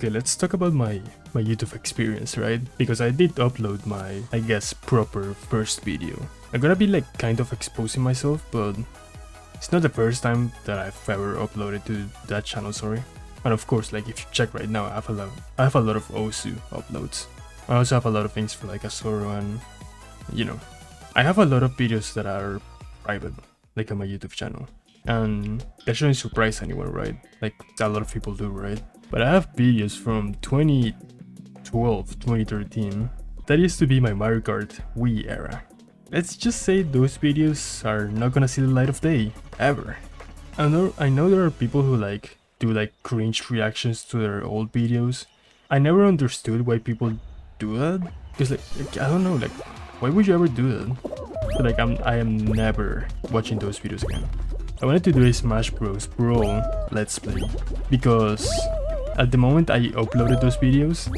Okay, let's talk about my YouTube experience, right? Because I did upload my, I guess, proper first video. I'm gonna be like kind of exposing myself, but it's not the first time that I've ever uploaded to that channel, sorry. And of course, like if you check right now, I have a lot of Osu uploads. I also have a lot of things for like Azoro and, you know, I have a lot of videos that are private, like on my YouTube channel. And that shouldn't surprise anyone, right? Like a lot of people do, right? But I have videos from 2012, 2013. That used to be my Mario Kart Wii era. Let's just say those videos are not gonna see the light of day, ever. I know there are people who like do like cringe reactions to their old videos. I never understood why people do that. Cause like I don't know, like why would you ever do that? So like I am never watching those videos again. I wanted to do a Smash Bros. Brawl Let's Play because at the moment I uploaded those videos,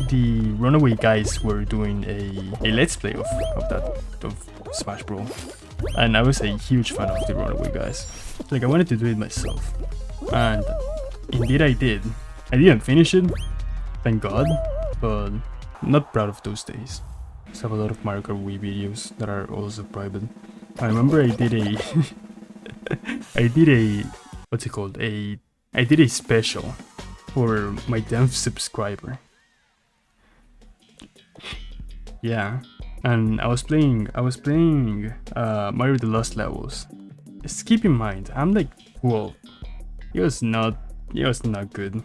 the Runaway guys were doing a Let's Play of Smash Brawl, and I was a huge fan of the Runaway guys. Like I wanted to do it myself, and indeed I did. I didn't finish it, thank God, but I'm not proud of those days. I have a lot of Mario Kart Wii videos that are also private. I remember I did a what's it called? I did a special for my 10th subscriber. Yeah, and I was playing Mario the Lost Levels. Just keep in mind, I'm like 12. It was not good.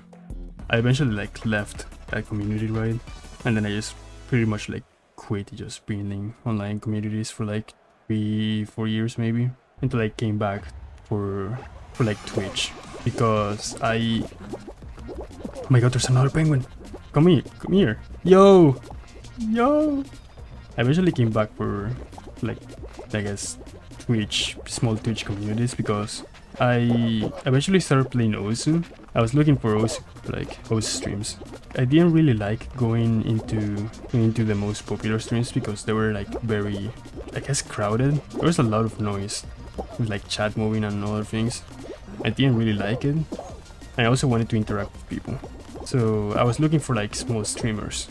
I eventually like left that community, right? And then I just pretty much like quit just being in online communities for like 3-4 years maybe, until I came back for like Twitch, because oh my god, there's another penguin. Come here. Yo. I eventually came back for like, I guess, small Twitch communities, because I eventually started playing Osu. I was looking for Osu, like Osu streams. I didn't really like going into the most popular streams because they were like very, I guess, crowded. There was a lot of noise with like chat moving and other things. I didn't really like it. I also wanted to interact with people, so I was looking for like small streamers,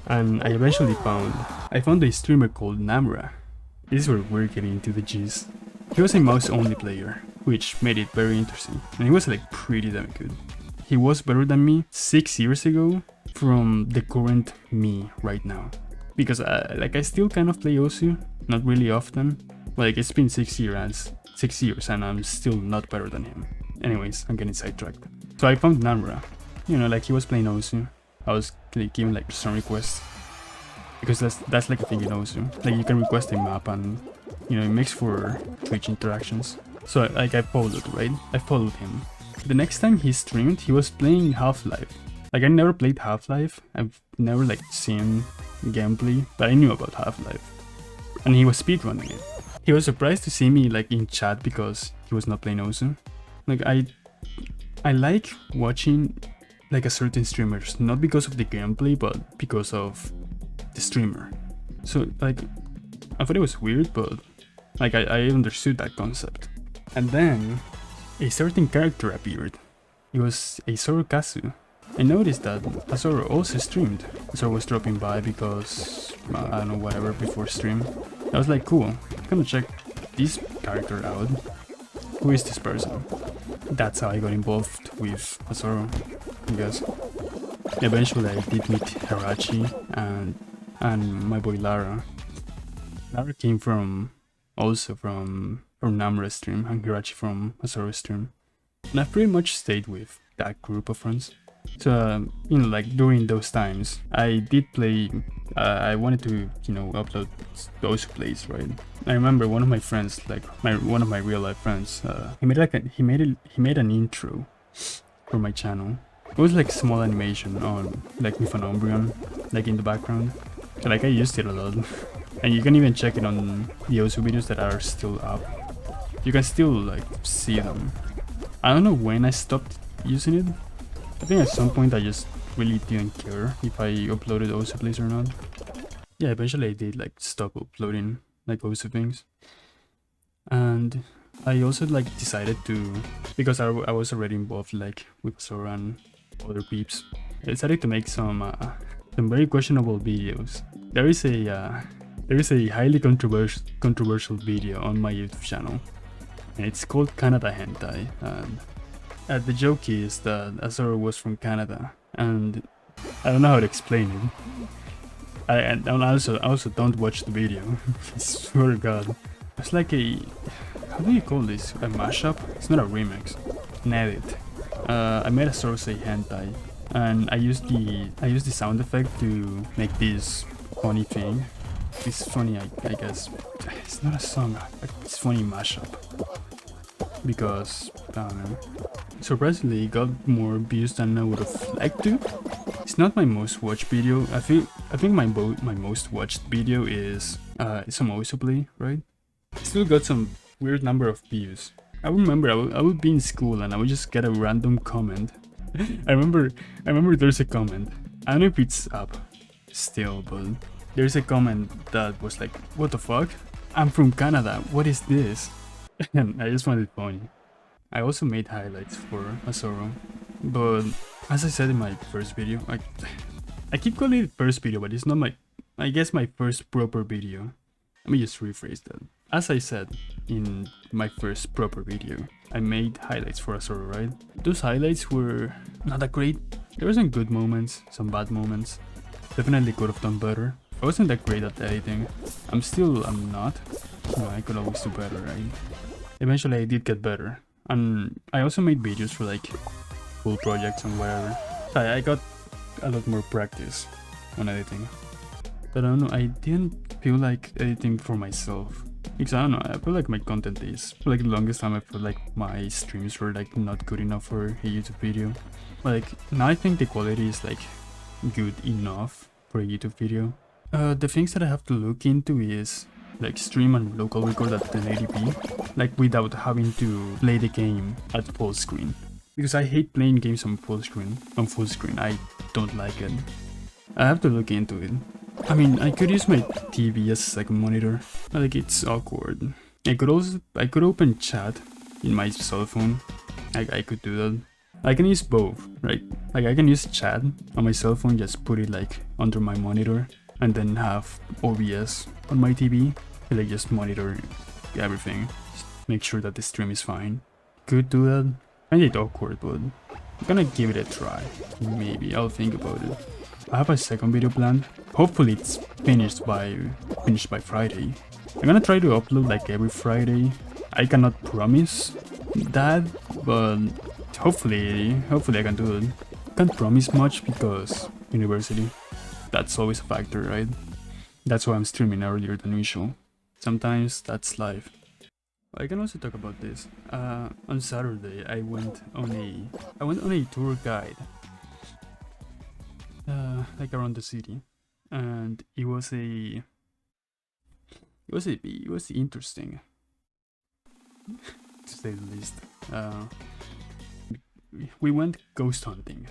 and I eventually found a streamer called Namra. This is where we're getting into the gist. He was a mouse-only player, which made it very interesting, and he was like pretty damn good. He was better than me 6 years ago from the current me right now, because I still kind of play Osu, not really often. Like it's been 6 years and I'm still not better than him. Anyways, I'm getting sidetracked. So I found Namra. You know, like he was playing Osu. I was like, giving like some requests, because that's like a thing in Osu. Like you can request a map, and you know it makes for Twitch interactions. So like I followed, right? I followed him. The next time he streamed, he was playing Half-Life. Like I never played Half-Life. I've never like seen gameplay, but I knew about Half-Life. And he was speedrunning it. He was surprised to see me like in chat because he was not playing Osu. Like I like watching like a certain streamers, not because of the gameplay, but because of the streamer. So like I thought it was weird, but like I understood that concept. And then a certain character appeared. It was Azoro Kazu. I noticed that Azoro also streamed. Azoro was dropping by because, I don't know, whatever, before stream. I was like, cool, I'm gonna check this character out. Who is this person? That's how I got involved with Azoro, I guess. Eventually I did meet Hirachi and my boy Lara. Lara came also from Namra's stream, and Hirachi from Azoro's stream. And I've pretty much stayed with that group of friends. So, you know, like during those times, I did play, I wanted to, you know, upload those plays, right? I remember one of my friends, like one of my real life friends, he made an intro for my channel. It was like small animation on, like with an Umbreon, like in the background. So, like I used it a lot. And you can even check it on the Osu videos that are still up. You can still like see them. I don't know when I stopped using it. I think at some point I just really didn't care if I uploaded Osu plays or not. Yeah, eventually I did like stop uploading like Osu things. And I also like decided to, because I was already involved like with Sora and other peeps, I decided to make some very questionable videos. There is a highly controversial video on my YouTube channel, and it's called Canada Hentai. And the joke is that Azoro was from Canada, and I don't know how to explain it. I also don't watch the video. I swear to God, it's like a, how do you call this? A mashup? It's not a remix. An edit. I made Azoro say hentai, and I used the sound effect to make this funny thing. This funny, I guess. It's not a song. It's funny mashup. Because I don't know. Surprisingly, it got more views than I would have liked to. It's not my most watched video. I think my most watched video is some Oisuplay, right? It still got some weird number of views. I remember I would be in school and I would just get a random comment. I remember there's a comment. I don't know if it's up still, but there's a comment that was like, "What the fuck? I'm from Canada. What is this?" And I just found it funny. I also made highlights for Azoro, but as I said in my first video, I keep calling it first video, but it's not I guess my first proper video. Let me just rephrase that. As I said in my first proper video, I made highlights for Azoro, right? Those highlights were not that great. There were some good moments, some bad moments. Definitely could have done better. I wasn't that great at editing. I'm not. No, I could always do better, right? Eventually I did get better. And I also made videos for like full projects and whatever. So I got a lot more practice on editing. But I don't know, I didn't feel like editing for myself. Because I don't know, I feel like my content is, for like the longest time I felt like my streams were like not good enough for a YouTube video. Like now I think the quality is like good enough for a YouTube video. The things that I have to look into is like stream and local record at 1080p, like without having to play the game at full screen. Because I hate playing games on full screen. I don't like it. I have to look into it. I mean, I could use my TV as a second monitor, but like it's awkward. I could open chat in my cell phone. I could do that. I can use both, right? Like I can use chat on my cell phone, just put it like under my monitor, and then have OBS on my TV, and like just monitor everything, just make sure that the stream is fine. Could do that. I find it awkward, but I'm gonna give it a try. Maybe I'll think about it. I have a second video planned. Hopefully it's finished by Friday. I'm gonna try to upload like every Friday. I cannot promise that, but hopefully I can do it. Can't promise much because university. That's always a factor, right? That's why I'm streaming earlier than usual. Sometimes that's life. I can also talk about this. On Saturday I went on a tour guide, like around the city, and it was interesting, to say the least. We went ghost hunting.